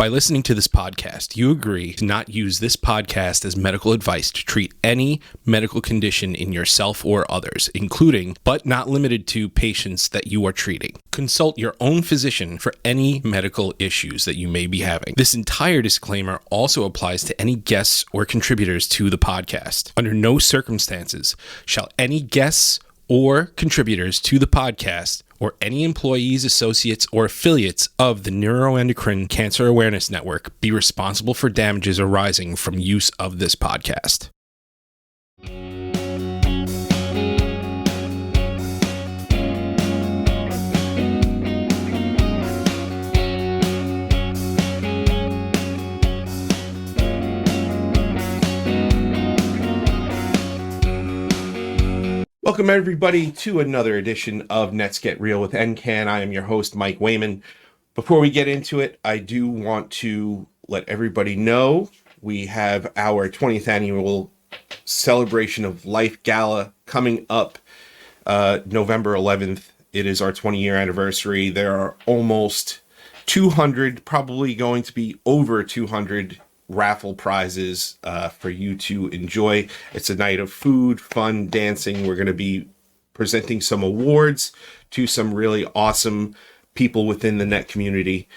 By listening to this podcast, you agree to not use this podcast as medical advice to treat any medical condition in yourself or others, including, but not limited to, patients that you are treating. Consult your own physician for any medical issues that you may be having. This entire disclaimer also applies to any guests or contributors to the podcast. Under no circumstances shall any guests or contributors to the podcast or any employees, associates, or affiliates of the Neuroendocrine Cancer Awareness Network be responsible for damages arising from use of this podcast. Welcome, everybody, to another edition of Nets Get Real with NCAN. I am your host, Mike Wayman. Before we get into it, I do want to let everybody know we have our 20th annual Celebration of Life Gala coming up November 11th. It is our 20-year anniversary. There are almost 200, probably going to be over 200 raffle prizes for you to enjoy. It's a night of food, fun, dancing. We're going to be presenting some awards to some really awesome people within the net community,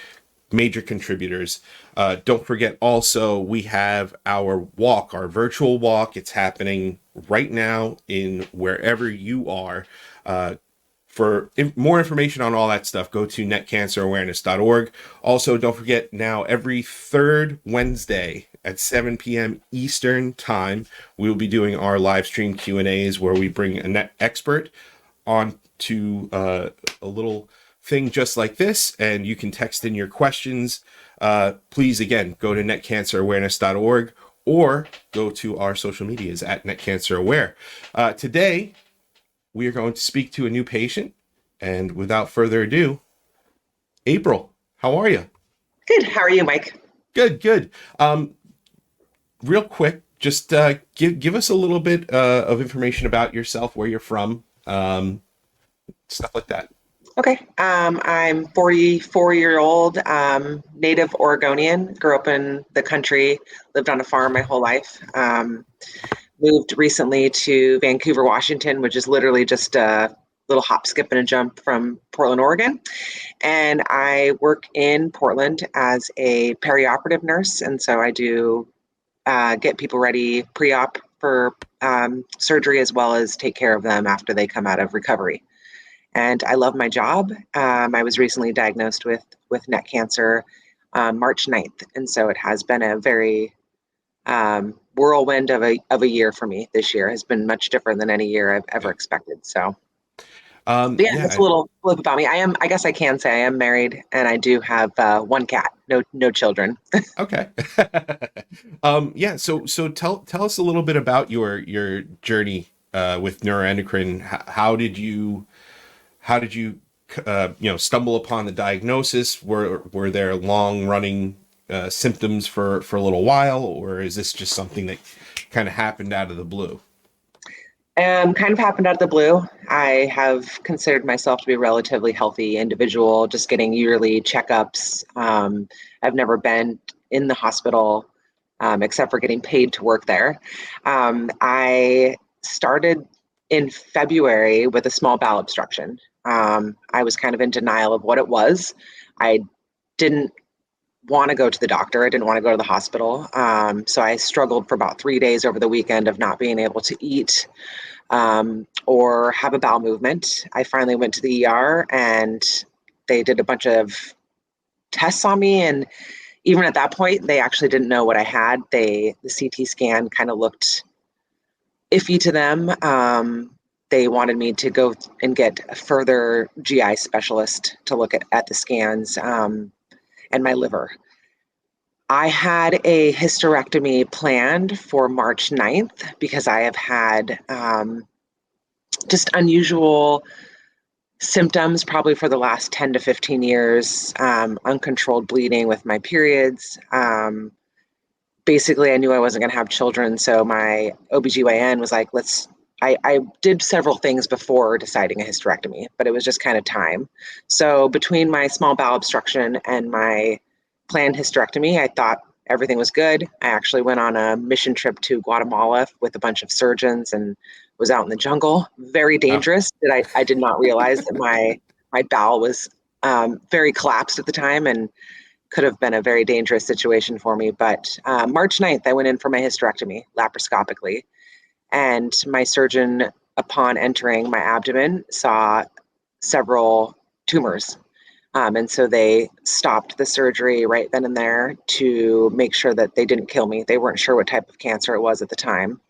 major contributors. Don't forget also, we have our walk, our virtual walk. It's happening right now in wherever you are. For more information on all that stuff, go to netcancerawareness.org. Also, don't forget, now every third Wednesday at 7 p.m. Eastern Time, we will be doing our live stream Q&As where we bring a net expert on to a little thing just like this, and you can text in your questions. Please, again, go to netcancerawareness.org or go to our social medias at netcanceraware. Today, we are going to speak to a new patient, and without further ado, April, how are you? Good. How are you, Mike? Good. Real quick, just give us a little bit of information about yourself, where you're from, stuff like that. Okay. I'm 44-year-old, native Oregonian, grew up in the country, lived on a farm my whole life. Moved recently to Vancouver, Washington, which is literally just a little hop, skip, and a jump from Portland, Oregon. And I work in Portland as a perioperative nurse. And so I do get people ready pre-op for surgery, as well as take care of them after they come out of recovery. And I love my job. I was recently diagnosed with neck cancer March 9th. And so it has been a very whirlwind of a year for me. This year has been much different than any year I've ever expected. So that's a little flip about me. I guess I can say I am married, and I do have one cat, no children. Okay. So tell us a little bit about your journey with neuroendocrine. How did you stumble upon the diagnosis? Were there long running symptoms for a little while, or is this just something that kind of happened out of the blue? Kind of happened out of the blue. I have considered myself to be a relatively healthy individual, just getting yearly checkups. I've never been in the hospital except for getting paid to work there. I started in February with a small bowel obstruction. I was kind of in denial of what it was. I didn't want to go to the doctor. I didn't want to go to the hospital. So I struggled for about 3 days over the weekend of not being able to eat or have a bowel movement. I finally went to the ER, and they did a bunch of tests on me. And even at that point, they actually didn't know what I had. The CT scan kind of looked iffy to them. They wanted me to go and get a further GI specialist to look at the scans and my liver. I had a hysterectomy planned for March 9th because I have had just unusual symptoms probably for the last 10 to 15 years, uncontrolled bleeding with my periods. Basically, I knew I wasn't going to have children, so my OBGYN was like, I did several things before deciding a hysterectomy, but it was just kind of time. So between my small bowel obstruction and my planned hysterectomy. I thought everything was good. I actually went on a mission trip to Guatemala with a bunch of surgeons and was out in the jungle. Very Oh, dangerous. That I did not realize that my bowel was very collapsed at the time and could have been a very dangerous situation for me. But March 9th, I went in for my hysterectomy laparoscopically. And my surgeon, upon entering my abdomen, saw several tumors. And so they stopped the surgery right then and there to make sure that they didn't kill me. They weren't sure what type of cancer it was at the time.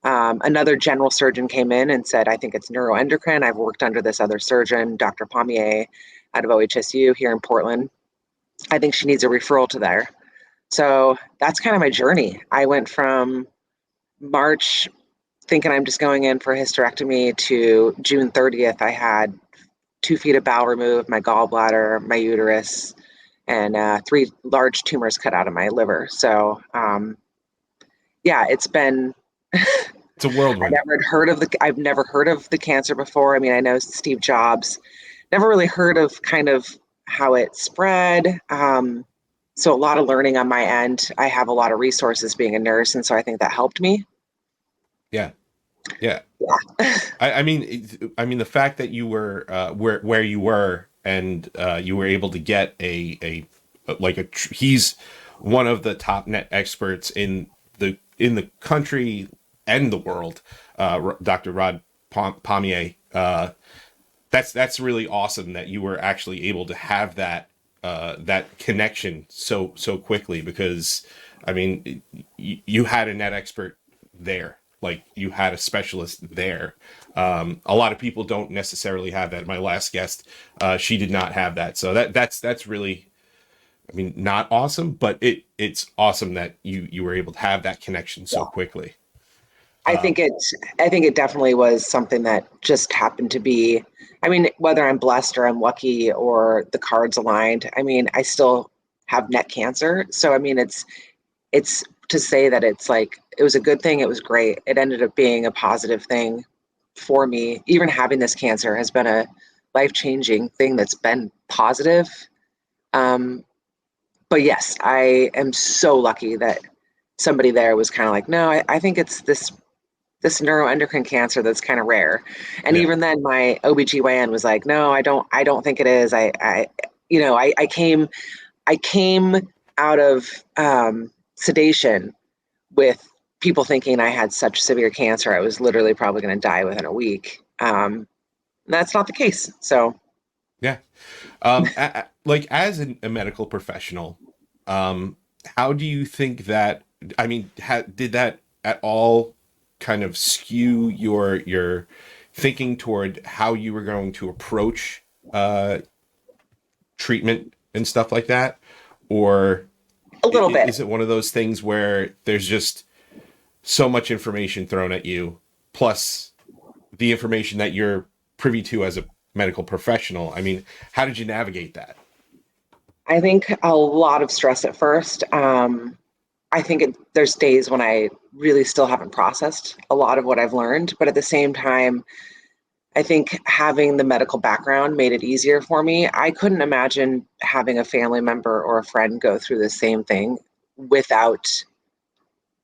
Another general surgeon came in and said, I think it's neuroendocrine. I've worked under this other surgeon, Dr. Pommier, out of OHSU here in Portland. I think she needs a referral to there. So that's kind of my journey. I went from March thinking I'm just going in for a hysterectomy to June 30th. I had 2 feet of bowel removed, my gallbladder, my uterus, and 3 large tumors cut out of my liver. So yeah, it's been. it's a whirlwind. I've never heard of the cancer before. I mean, I know Steve Jobs. Never really heard of kind of how it spread. So a lot of learning on my end. I have a lot of resources being a nurse, and so I think that helped me. Yeah. Yeah. Yeah. I mean, the fact that you were where you were, and you were able to get he's one of the top net experts in the country and the world, Dr. Rod Pommier. That's really awesome that you were actually able to have that connection so quickly, because I mean, you had a net expert there. Like, you had a specialist there. A lot of people don't necessarily have that. My last guest, she did not have that. So that's really, I mean, not awesome, but it's awesome that you were able to have that connection so quickly. I think it definitely was something that just happened to be. I mean, whether I'm blessed or I'm lucky or the cards aligned, I mean, I still have net cancer. So I mean, it's to say that it's like it was a good thing, it was great. It ended up being a positive thing for me. Even having this cancer has been a life-changing thing that's been positive. Um, but yes, I am so lucky that somebody there was kind of like, no, I think it's this neuroendocrine cancer that's kind of rare. And Yeah. even then my OBGYN was like, no, I don't think it is. I came out of sedation with people thinking I had such severe cancer. I was literally probably going to die within a week. That's not the case. So Yeah. Like, as a medical professional, um, how do you think that? I mean, did that at all kind of skew your thinking toward how you were going to approach treatment and stuff like that, or a little bit. is it one of those things where there's just so much information thrown at you, plus the information that you're privy to as a medical professional? I mean, how did you navigate that? I think a lot of stress at first. I think there's days when I really still haven't processed a lot of what I've learned, but at the same time, I think having the medical background made it easier for me. I couldn't imagine having a family member or a friend go through the same thing without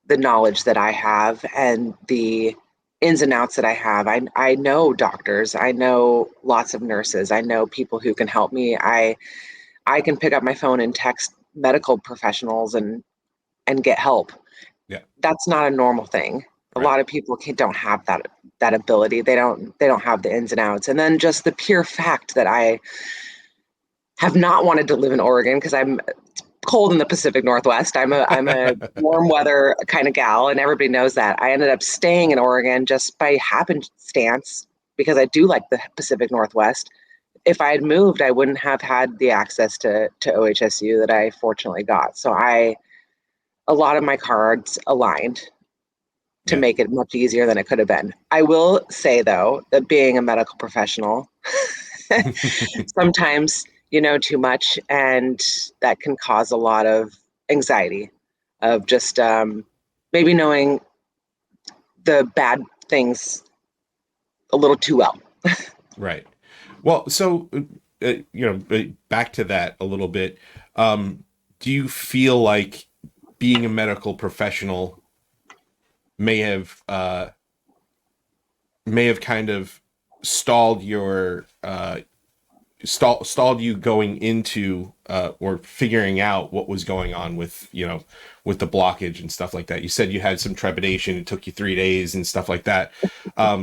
the knowledge that I have and the ins and outs that I have. I know doctors, I know lots of nurses, I know people who can help me. I can pick up my phone and text medical professionals and get help. Yeah. That's not a normal thing. A Right. lot of people don't have that ability. They don't have the ins and outs. And then just the pure fact that I have not wanted to live in Oregon because I'm cold in the Pacific Northwest. I'm a warm weather kind of gal, and everybody knows that. I ended up staying in Oregon just by happenstance because I do like the Pacific Northwest. If I had moved, I wouldn't have had the access to OHSU that I fortunately got. So a lot of my cards aligned to Yeah. make it much easier than it could have been. I will say though that being a medical professional, sometimes you know too much, and that can cause a lot of anxiety of just maybe knowing the bad things a little too well. Right. Well, so back to that a little bit. do you feel like being a medical professional may have kind of stalled your stalled you going into or figuring out what was going on with, with the blockage and stuff like that? You said you had some trepidation. It took you 3 days and stuff like that.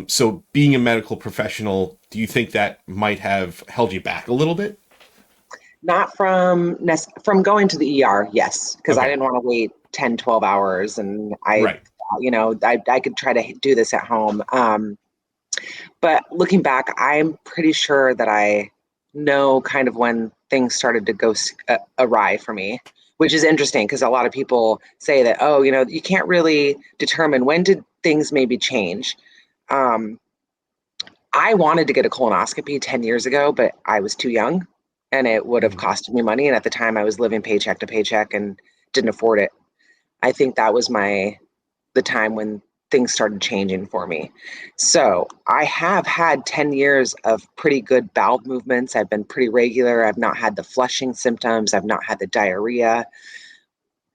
So being a medical professional, do you think that might have held you back a little bit? Not from going to the ER, yes, because I Okay. didn't want to wait 10, 12 hours, and Right. I could try to do this at home. But looking back, I'm pretty sure that I know kind of when things started to go awry for me, which is interesting because a lot of people say that, oh, you can't really determine when did things maybe change. Um, I wanted to get a colonoscopy 10 years ago, but I was too young and it would have Mhm. costed me money. And at the time I was living paycheck to paycheck and didn't afford it. I think that was the time when things started changing for me. So I have had 10 years of pretty good bowel movements. I've been pretty regular. I've not had the flushing symptoms. I've not had the diarrhea,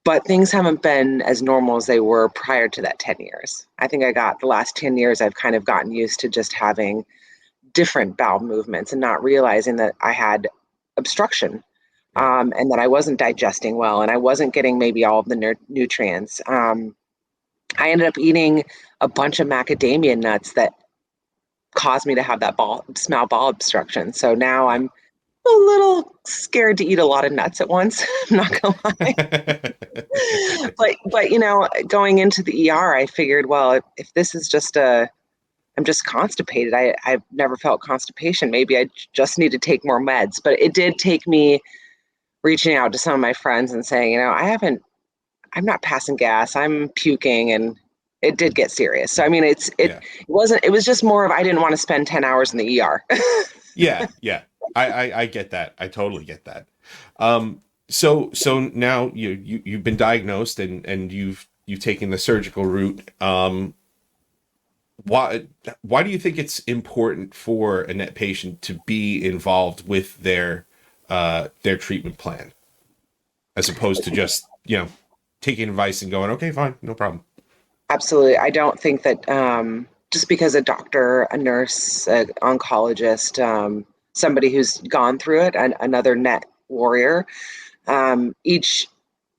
but things haven't been as normal as they were prior to that 10 years. I think I got the last 10 years, I've kind of gotten used to just having different bowel movements and not realizing that I had obstruction, Right. and that I wasn't digesting well and I wasn't getting maybe all of the nutrients. I ended up eating a bunch of macadamia nuts that caused me to have that small bowel obstruction. So now Yeah. I'm a little scared to eat a lot of nuts at once. I'm not gonna lie. But going into the ER, I figured, well, if this is just I'm just constipated. I've never felt constipation. Maybe I just need to take more meds. But it did take me reaching out to some of my friends and saying, I'm not passing gas. I'm puking, and it did get serious. So I mean, Yeah. it wasn't. It was just more of I didn't want to spend 10 hours in the ER. Yeah. Yeah. I get that. I totally get that. So now you've been diagnosed and you've taken the surgical route. Why why do you think it's important for a net patient to be involved with their treatment plan as opposed to just, taking advice and going, okay, fine, no problem. Absolutely, I don't think that just because a doctor, a nurse, an oncologist, somebody who's gone through it, and another net warrior, each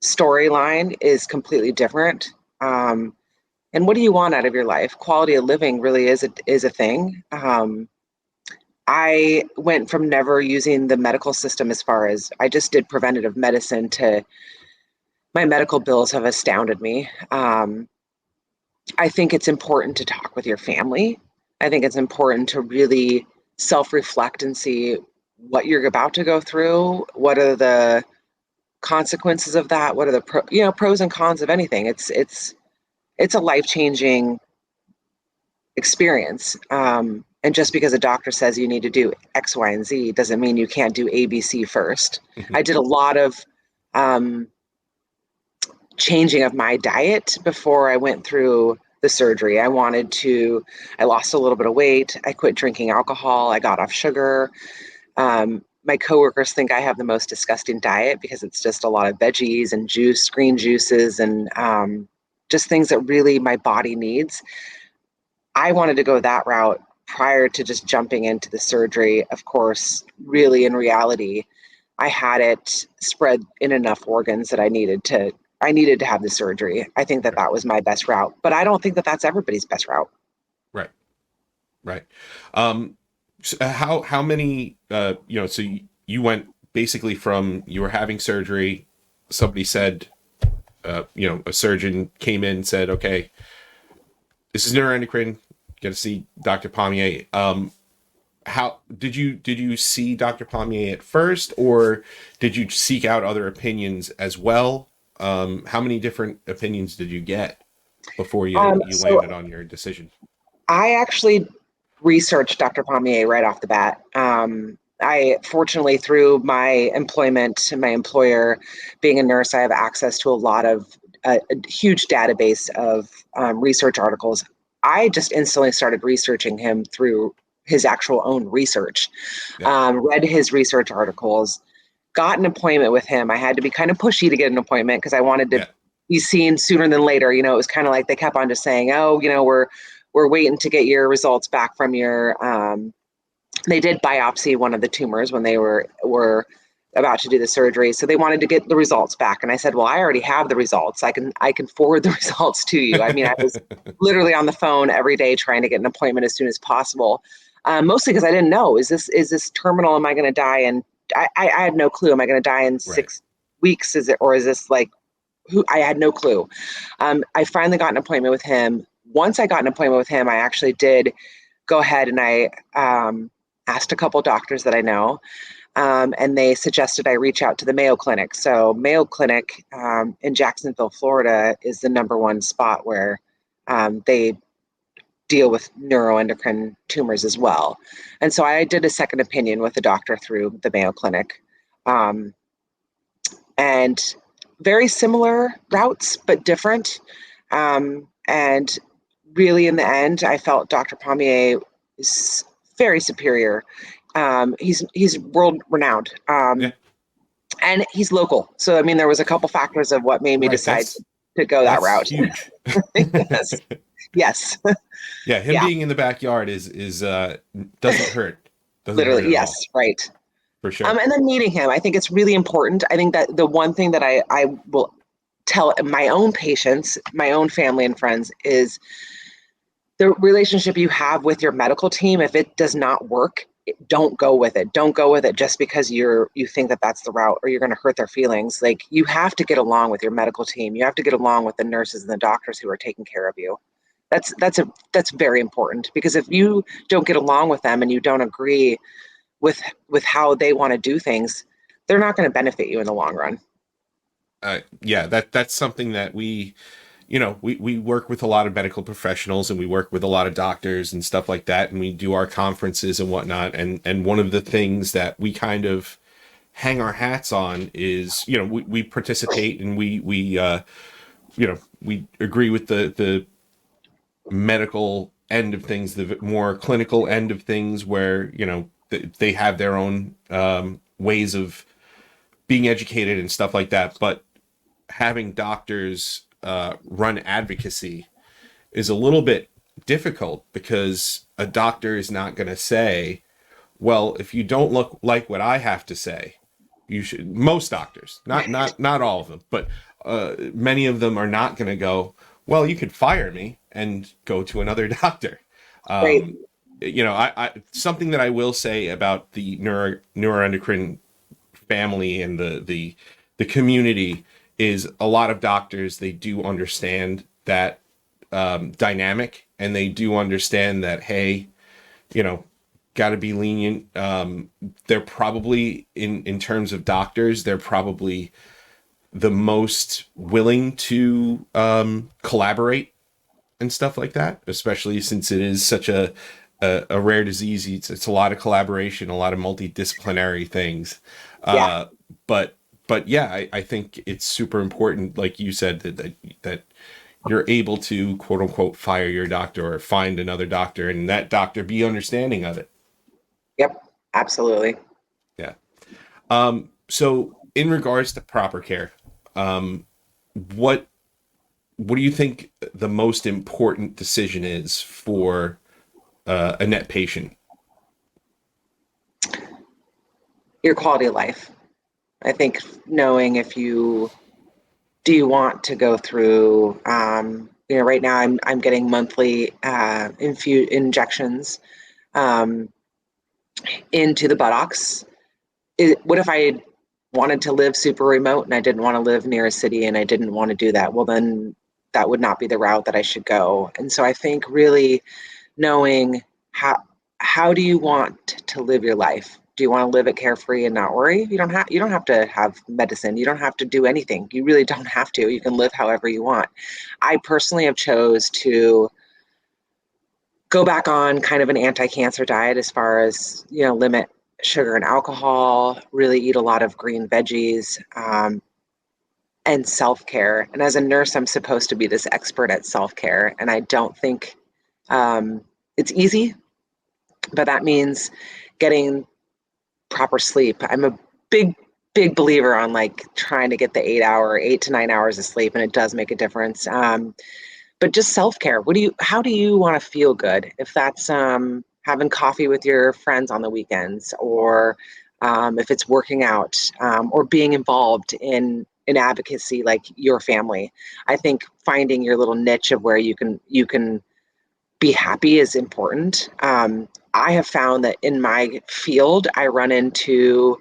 storyline is completely different. And what do you want out of your life? Quality of living really is a thing. I went from never using the medical system as far as I just did preventative medicine to my medical bills have astounded me. I think it's important to talk with your family. I think it's important to really self reflect and see what you're about to go through. What are the consequences of that? What are the pros and cons of anything? It's a life changing experience. And just because a doctor says you need to do X, Y, and Z doesn't mean you can't do ABC first. Mhm. I did a lot of um, changing of my diet before I went through the surgery. I lost a little bit of weight. I quit drinking alcohol. I got off sugar. My coworkers think I have the most disgusting diet because it's just a lot of veggies and green juices, and just things that really my body needs. I wanted to go that route prior to just jumping into the surgery. Of course, really in reality, I had it spread in enough organs that I needed to have the surgery. I think that Right. that was my best route, but I don't think that that's everybody's best route. Right. Right. How many, so you went basically from you were having surgery, somebody said, a surgeon came in and said, okay, this is neuroendocrine, got to see Dr. Pommier. How did you see Dr. Pommier at first, or did you seek out other opinions as well? How many different opinions did you get before you So landed on your decision? I actually researched Dr. Pommier right off the bat. I fortunately, through my employment and my employer being a nurse, I have access to a huge database of research articles. I just instantly started researching him through his actual own research, Yeah. read his research articles, got an appointment with him. I had to be kind of pushy to get an appointment because I wanted to Yeah. be seen sooner than later. It was kind of like they kept on just saying, oh, we're waiting to get your results back from your they did biopsy one of the tumors when they were about to do the surgery. So they wanted to get the results back. And I said, well, I already have the results. I can forward the results to you. I mean, I was literally on the phone every day trying to get an appointment as soon as possible. Mostly because I didn't know, is this terminal? Am I going to die? And I had no clue. Am I going to die in Right. 6 weeks? Or is this like, I had no clue. I finally got an appointment with him. Once I got an appointment with him, I actually did go ahead and I asked a couple doctors that I know, and they suggested I reach out to the Mayo Clinic. So Mayo Clinic in Jacksonville, Florida, is the number one spot where they deal with neuroendocrine tumors as well. And so I did a second opinion with a doctor through the Mayo Clinic. And very similar routes, but different. And really, in the end, I felt Dr. Pommier is very superior. He's world renowned, Yeah. and he's local. So I mean, there was a couple factors of what made me Right. decide to go that That's route. huge. Yes, yes, Yeah, him yeah, being in the backyard is doesn't hurt. Doesn't hurt literally, at yes, all, right. for sure. And then meeting him, I think it's really important. I think that the one thing that I will tell my own patients, my own family and friends, is the relationship you have with your medical team. If it does not work, don't go with it. Don't go with it just because you think that that's the route or you're going to hurt their feelings. Like, you have to get along with your medical team. You have to get along with the nurses and the doctors who are taking care of you. That's very important, because if you don't get along with them and you don't agree with how they want to do things, they're not going to benefit you in the long run. Yeah, that's something that we work with a lot of medical professionals, and we work with a lot of doctors and stuff like that, and we do our conferences and whatnot. And one of the things that we kind of hang our hats on is, we participate, and we agree with the medical end of things, the more clinical end of things, where they have their own ways of being educated and stuff like that. But having doctors run advocacy is a little bit difficult, because a doctor is not going to say, well, if you don't look like what I have to say, you should. Most doctors, not all of them, but many of them are not going to go, well, you could fire me and go to another doctor. Right. I something that I will say about the neuroendocrine family and the community is, a lot of doctors, they do understand that dynamic, and they do understand that, hey, got to be lenient. They're probably, in terms of doctors, they're probably the most willing to collaborate and stuff like that, especially since it is such a rare disease. It's a lot of collaboration, a lot of multidisciplinary things. Yeah. Uh, but but yeah, I think it's super important, like you said, that you're able to, quote unquote, fire your doctor or find another doctor, and that doctor be understanding of it. Yep. Absolutely. Yeah. So in regards to proper care, um, what what do you think the most important decision is for a net patient? Your quality of life. I think knowing if you do you want to go through, right now I'm getting monthly injections um, into the buttocks. What if I wanted to live super remote and I didn't want to live near a city and I didn't want to do that? Well, then that would not be the route that I should go. And so I think really knowing how do you want to live your life? Do you want to live it carefree and not worry? You don't have to have medicine. You don't have to do anything. You really don't have to. You can live however you want. I personally have chose to go back on kind of an anti-cancer diet, as far as, limit sugar and alcohol, really eat a lot of green veggies, and self-care. And as a nurse, I'm supposed to be this expert at self-care, and I don't think it's easy, but that means getting proper sleep. I'm a big big believer on like trying to get the 8 to 9 hours of sleep, and it does make a difference. But just self-care. How do you want to feel good? If that's having coffee with your friends on the weekends, or if it's working out, or being involved in advocacy like your family. I think finding your little niche of where you can be happy is important. I have found that in my field, I run into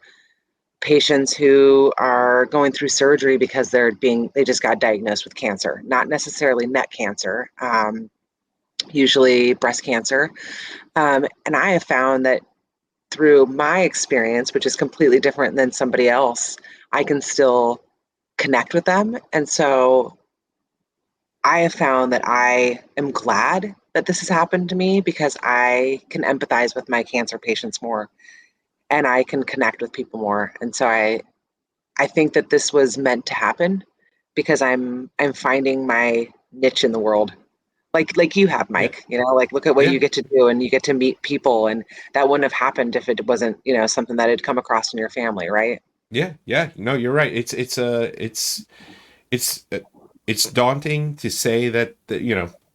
patients who are going through surgery because they just got diagnosed with cancer, not necessarily neck cancer, usually breast cancer. And I have found that through my experience, which is completely different than somebody else, I can still connect with them. And so I have found that I am glad that this has happened to me because I can empathize with my cancer patients more, and I can connect with people more. And so I think that this was meant to happen because I'm finding my niche in the world. Like you have, Yeah. Mike, like look at what Yeah. you get to do, and you get to meet people, and that wouldn't have happened if it wasn't, something that had come across in your family, right? Yeah. Yeah. No, you're right. It's it's daunting to say that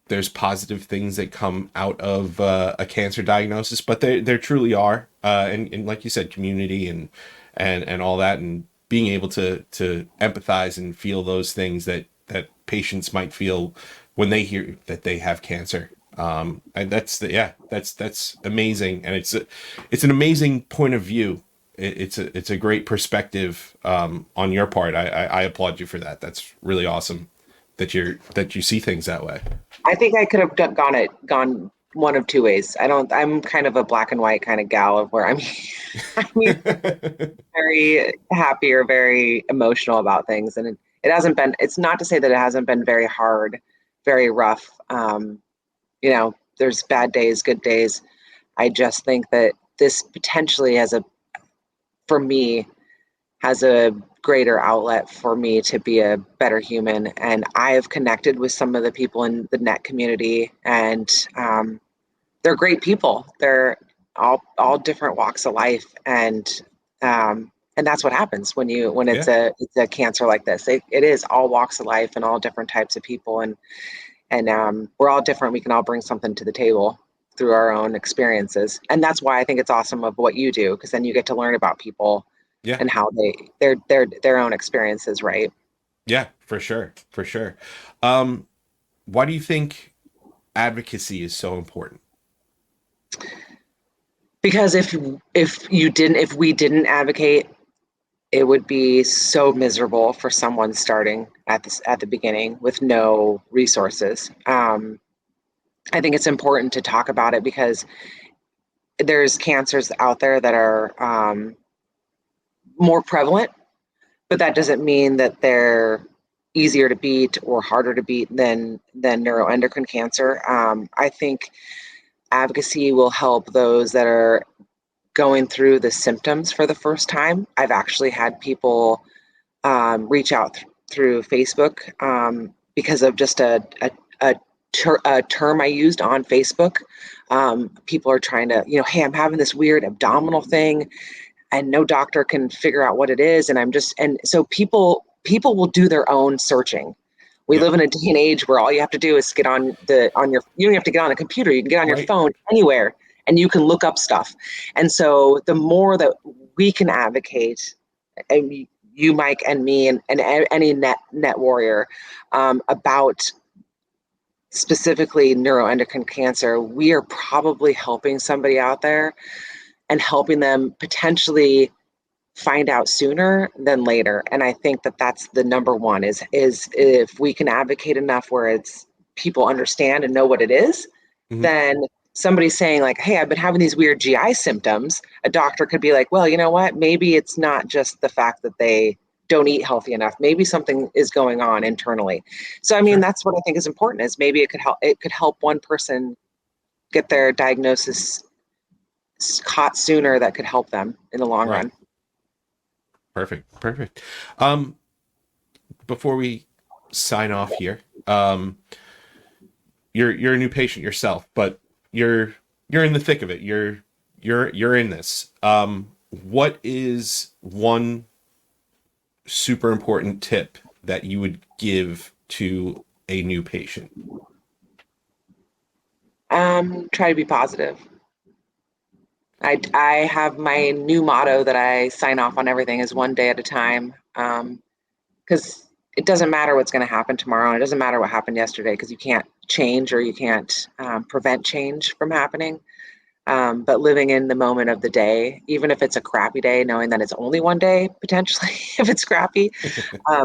there's positive things that come out of a cancer diagnosis, but there truly are, and like you said, community and all that, and being able to empathize and feel those things that patients might feel when they hear that they have cancer. And that's amazing, and it's an amazing point of view. It's a great perspective on your part. I applaud you for that. That's really awesome that you see things that way. I think I could have gone one of two ways. I'm kind of a black and white kind of gal of where I'm I'm either very happy or very emotional about things. And it hasn't been, it's not to say that it hasn't been very hard, very rough. There's bad days, good days. I just think that this potentially for me, has a greater outlet for me to be a better human. And I have connected with some of the people in the net community, and they're great people. They're all different walks of life, and that's what happens when Yeah, it's a cancer like this. It is all walks of life and all different types of people, and we're all different. We can all bring something to the table through our own experiences, and that's why I think it's awesome of what you do, because then you get to learn about people yeah, and how their own experiences, right? yeah, for sure, for sure. Why do you think advocacy is so important? Because if we didn't advocate, it would be so miserable for someone starting at the beginning with no resources. I think it's important to talk about it because there's cancers out there that are more prevalent, but that doesn't mean that they're easier to beat or harder to beat than neuroendocrine cancer. I think advocacy will help those that are going through the symptoms for the first time. I've actually had people reach out through Facebook because of just a term I used on Facebook. People are trying to, hey, I'm having this weird abdominal thing, and no doctor can figure out what it is, and so people will do their own searching. We Yeah, live in a day and age where all you have to do is get on your you don't have to get on a computer, you can get on your right. phone anywhere, and you can look up stuff. And so the more that we can advocate, and you, Mike, and me, and any net warrior, about specifically neuroendocrine cancer, we are probably helping somebody out there and helping them potentially find out sooner than later. And I think that that's the number one is if we can advocate enough where it's people understand and know what it is, Hmm. then somebody saying like, hey, I've been having these weird GI symptoms, a doctor could be like, well, you know what, maybe it's not just the fact that they don't eat healthy enough, maybe something is going on internally. So I mean, Sure. that's what I think is important, is maybe it could help one person get their diagnosis caught sooner, that could help them in the long Right. run. Perfect. Perfect. Um, Before we sign off here, you're a new patient yourself, but you're in the thick of it. You're in this. What is one super important tip that you would give to a new patient? Try to be positive. I have my new motto that I sign off on everything is one day at a time. Because it doesn't matter what's going to happen tomorrow, and it doesn't matter what happened yesterday because you can't change or you can't prevent change from happening. But living in the moment of the day, even if it's a crappy day, knowing that it's only one day potentially, if it's crappy,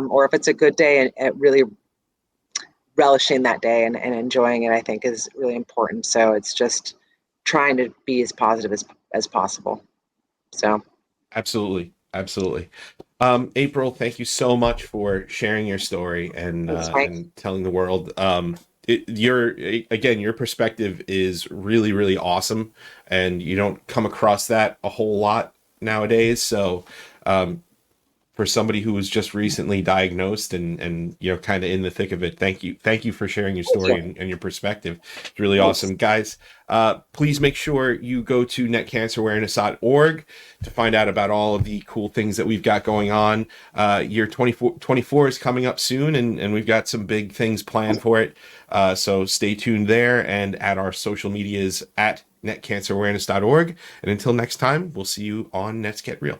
or if it's a good day, and really relishing that day and enjoying it, I think is really important. So it's just trying to be as positive as possible. So Absolutely. Absolutely. April, thank you so much for sharing your story thanks, Mike. and telling the world. Again, your perspective is really, really awesome, and you don't come across that a whole lot nowadays. So, for somebody who was just recently diagnosed and kind of in the thick of it, thank you for sharing your Thank story you. and your perspective. It's really Thanks. awesome, guys. Please make sure you go to netcancerawareness.org to find out about all of the cool things that we've got going on. Year 24 is coming up soon, and we've got some big things planned for it. So stay tuned there and at our social medias at netcancerawareness.org. And until next time, we'll see you on Nets Get Real.